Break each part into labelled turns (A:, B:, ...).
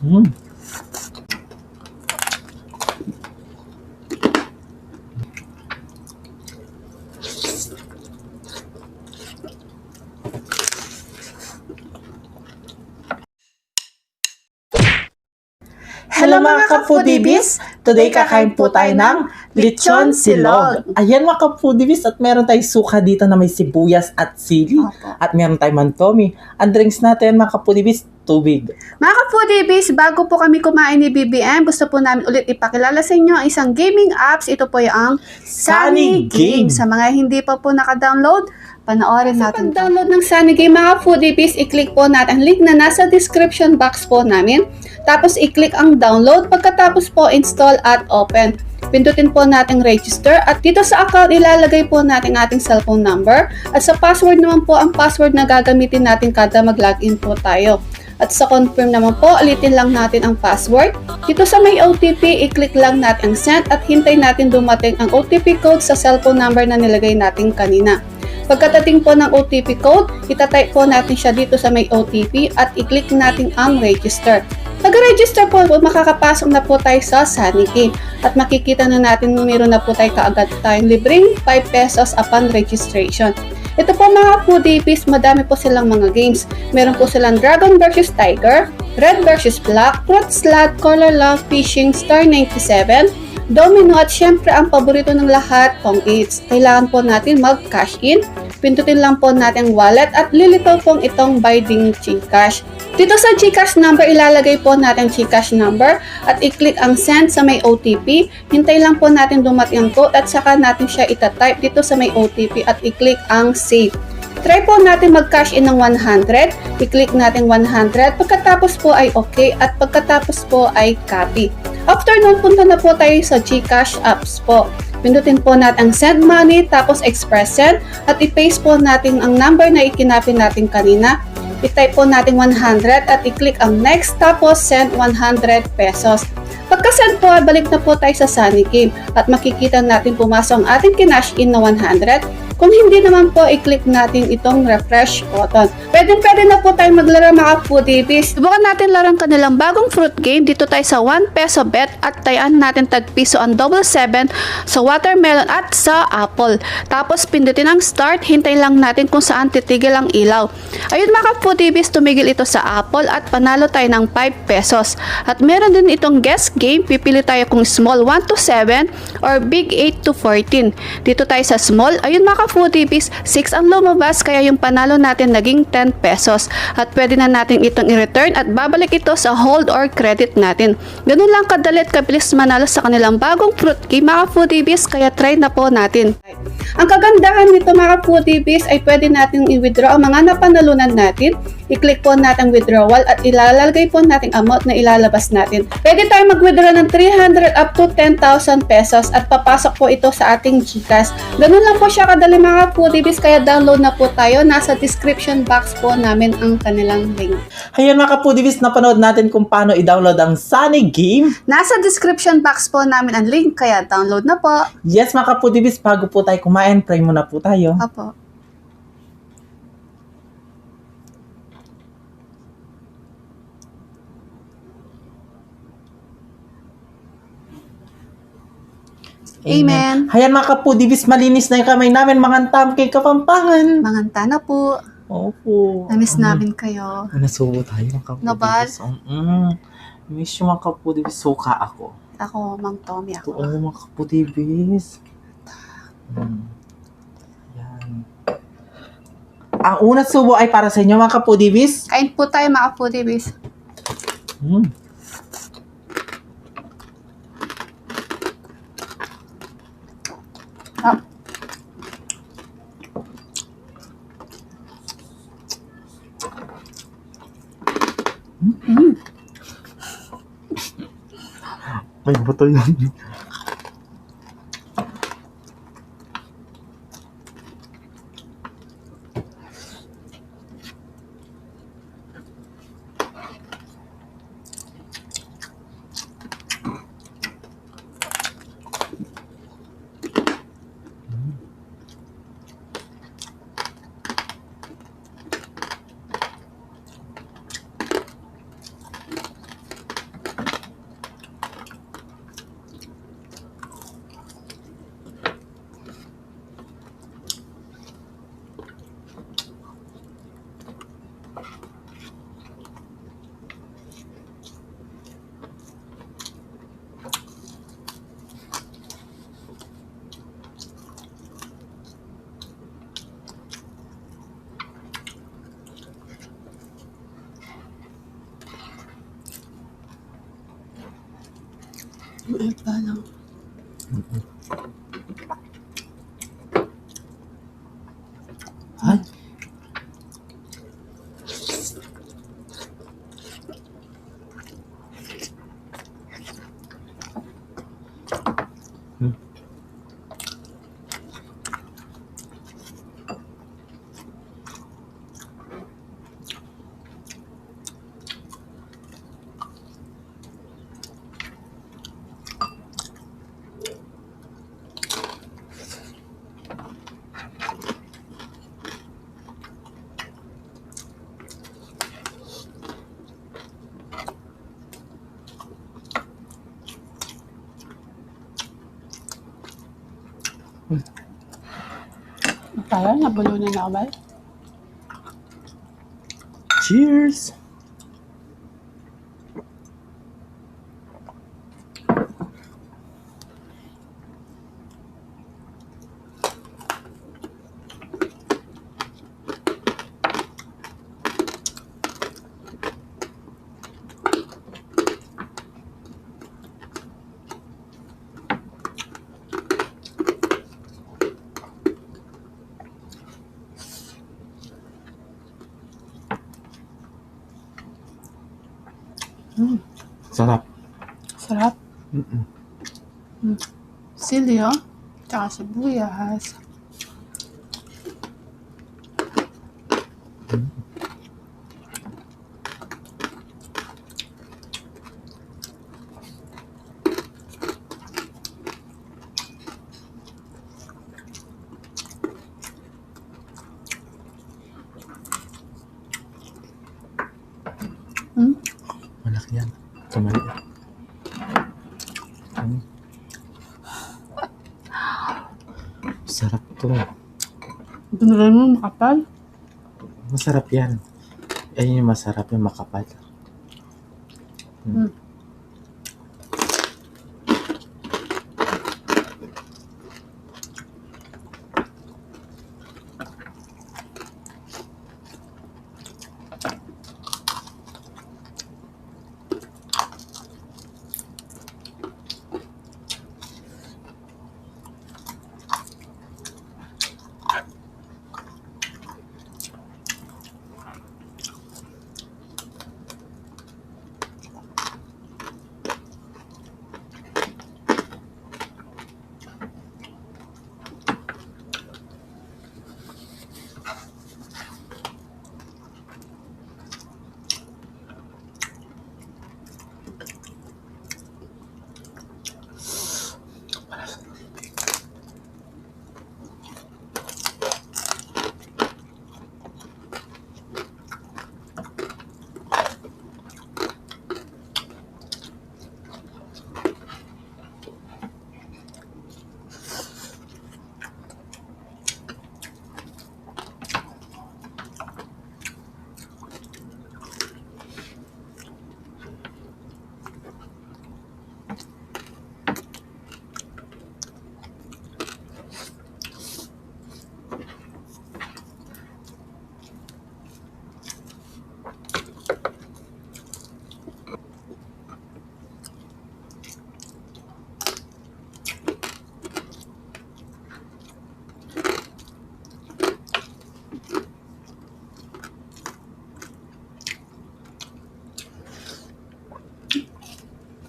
A: Mm. Hello mga ka-foodies! Today kakain po tayo ng lechon silog. Ayan mga ka-foodies, at meron tayong suka dito na may sibuyas at sili.
B: Opo.
A: At meron tayong mantomi. Ang drinks natin mga ka-foodies, tubig.
B: Mga ka-foodies, bago po kami kumain ni BBM, gusto po namin ulit ipakilala sa inyo ang isang gaming apps. Ito po yung
A: Sunny Game.
B: Sa mga hindi pa po naka-download, panoorin natin. Sa pag-download ng Sunny Game, mga foodies, i-click po natin ang link na nasa description box po namin. Tapos i-click ang download, pagkatapos po install at open. Pindutin po natin register at dito sa account ilalagay po natin ating cellphone number at sa password naman po ang password na gagamitin natin kada mag-login po tayo. At sa confirm naman po, ulitin lang natin ang password. Dito sa may OTP, i-click lang natin ang send at hintay natin dumating ang OTP code sa cellphone number na nilagay natin kanina. Pagkatating po ng OTP code, itatype po natin siya dito sa may OTP at i-click natin ang register. Pag-register po, makakapasok na po tayo sa Sunny Game at makikita na natin meron na po tayo kaagad tayong libreng 5 pesos upon registration. Ito po mga foodies, madami po silang mga games. Meron po silang Dragon vs Tiger, Red vs Black, Fruit Slot, Color Love, Fishing, Star 97, Domino at syempre ang paborito ng lahat, Pong Eats. Kailangan po natin mag-cash in. Pindutin lang po natin wallet at lilitaw pong itong buy ding GCash. Dito sa GCash number, ilalagay po natin GCash number at i-click ang send sa may OTP. Hintay lang po natin dumating ang code at saka natin siya itatype dito sa may OTP at i-click ang save. Try po natin mag-cash in ng 100. I-click natin 100. Pagkatapos po ay okay at pagkatapos po ay copy. After nun, punta na po tayo sa GCash apps po. Pindutin po natin ang send money, tapos express send, at i-paste po natin ang number na ikinapin natin kanina. I-type po natin 100 at i-click ang next, tapos send 100 pesos. Pagka-send po, balik na po tayo sa Sunny Game at makikita natin pumasok ang ating kinash in na 100. Kung hindi naman po, i-click natin itong refresh button. Pwede na po tayo maglaro mga foodies. Subukan natin larang kanilang bagong fruit game. Dito tayo sa 1 peso bet at tayaan natin tagpiso ang double 7 sa watermelon at sa apple. Tapos pindutin ang start, hintay lang natin kung saan titigil ang ilaw. Ayun mga foodies, tumigil ito sa apple at panalo tayo ng 5 pesos. At meron din itong guess game, pipili tayo kung small 1 to 7 or big 8 to 14. Dito tayo sa small, ayun mga foodies, 6 ang lumabas kaya yung panalo natin naging 10 pesos. At pwede na natin itong i-return at babalik ito sa hold or credit natin. Ganun lang kadali at kabilis manalo sa kanilang bagong fruit game mga foodies, kaya try na po natin. Ang kagandahan nito mga foodies ay pwede natin i-withdraw ang mga napanalunan natin. I-click po natin withdrawal at ilalagay po natin amount na ilalabas natin. Pwede tayo mag-withdraw ng 300 up to 10,000 pesos at papasok po ito sa ating GCash. Ganun lang po siya kadali mga foodies, kaya download na po tayo. Nasa description box po namin ang kanilang link.
A: Ayan mga ka-foodies, napanood natin kung paano i-download ang Sunny Game.
B: Nasa description box po namin ang link, kaya download na po.
A: Yes mga ka-foodies, bago po tayo kumain, pray muna po tayo.
B: Opo. Amen.
A: Ayan mga ka-foodies, malinis na yung kamay namin, mangantam kay Kapampangan.
B: Manganta na po.
A: Opo.
B: Namiss namin kayo.
A: Nasubo tayo mga
B: Nabal?
A: ka-foodies. Miss yung mga ka-foodies, suka ako.
B: Ako, Mang Tommy ako.
A: Oo mga ka-foodies. Yan. Ang unang subo ay para sa inyo mga ka-foodies.
B: Kain po tayo mga foodies. Ah.
A: May buto yan.
B: Mait ba lang?
A: Ay.
B: Kaya, nabulunan na ako ba?
A: Cheers! Sarap.
B: Sarap. Sili, oh. Tsaka sibuyas.
A: Malaki yan. Kamali. Sarap to.
B: Dunulan mo makapal.
A: Masarap yan. Ayun yung masarap yung makapal.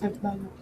B: Sarap ba lang?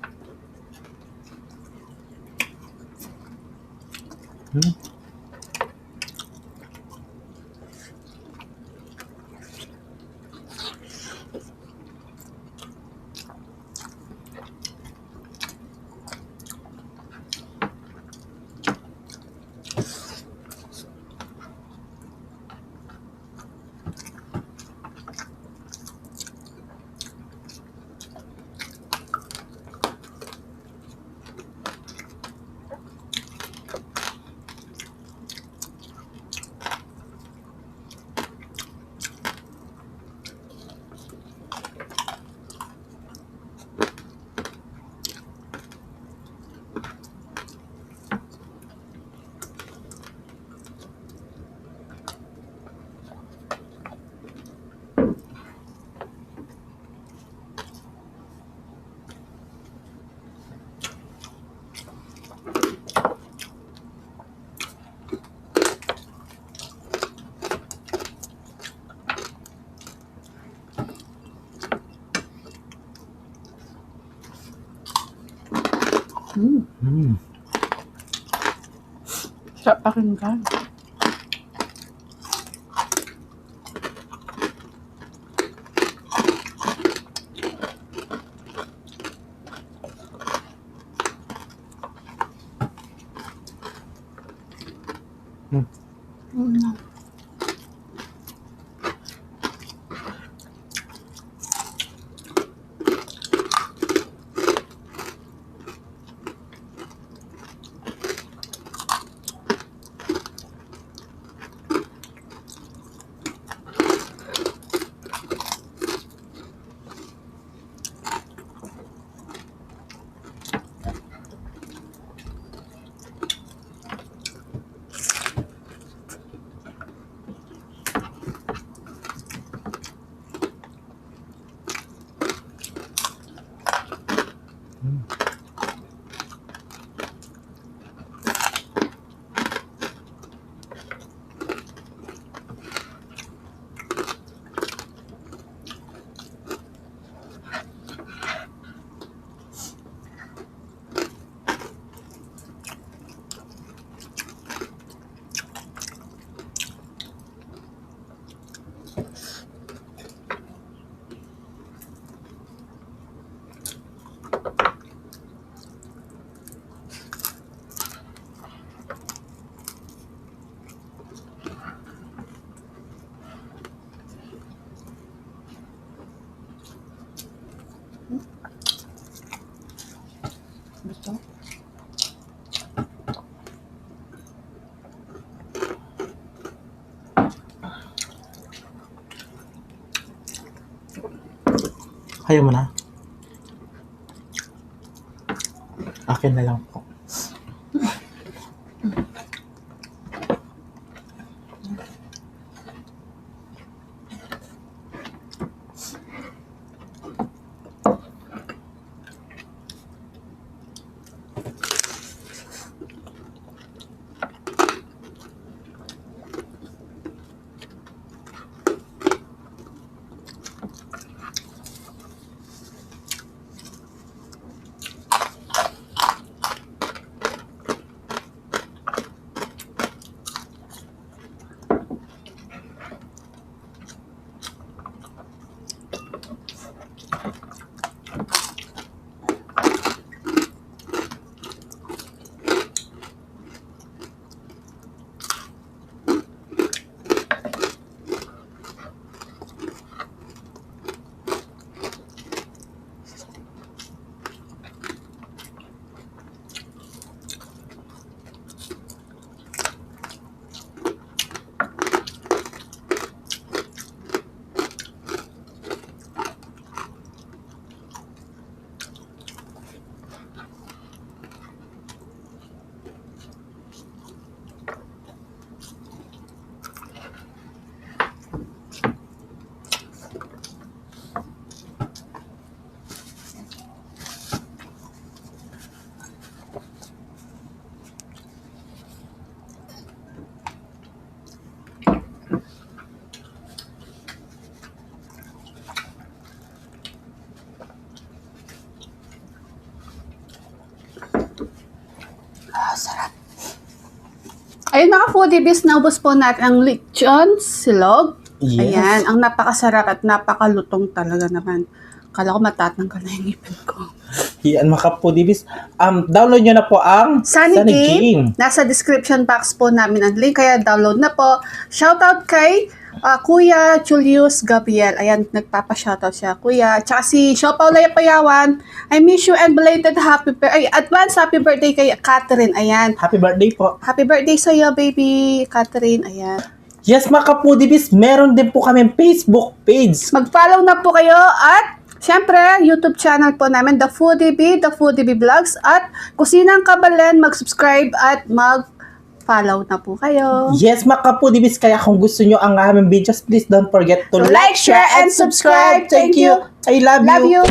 B: Sarap pakinggan. Gusto?
A: Ayaw mo na? Akin na lang po.
B: Ayun mga foodies, naubos po natin ang lechon silog.
A: Yes.
B: Ayan, ang napakasarap at napakalutong talaga naman. Kala ko matatanggal na yung ngipin ko.
A: Yan mga kapudibis. Download nyo na po ang
B: Sunny Game. Nasa description box po namin ang link, kaya download na po. Shoutout kay Kuya Julius Gabriel. Ayan, nagpapa-shoutout siya. Kuya, tsaka si Siopaw Payawan. I miss you and belated advance happy birthday kay Catherine. Ayan.
A: Happy birthday po.
B: Happy birthday sa'yo, baby Catherine. Ayan.
A: Yes mga kapudibis, meron din po kami Facebook page.
B: Mag-follow na po kayo at syempre, YouTube channel po namin, The Foodie Vlogs at Kusinang Kabalen, mag-subscribe at mag-follow na po kayo.
A: Yes mga kapudibis, kaya kung gusto nyo ang aming videos, please don't forget to like, share, and subscribe. Thank you. I love you.
B: Love you.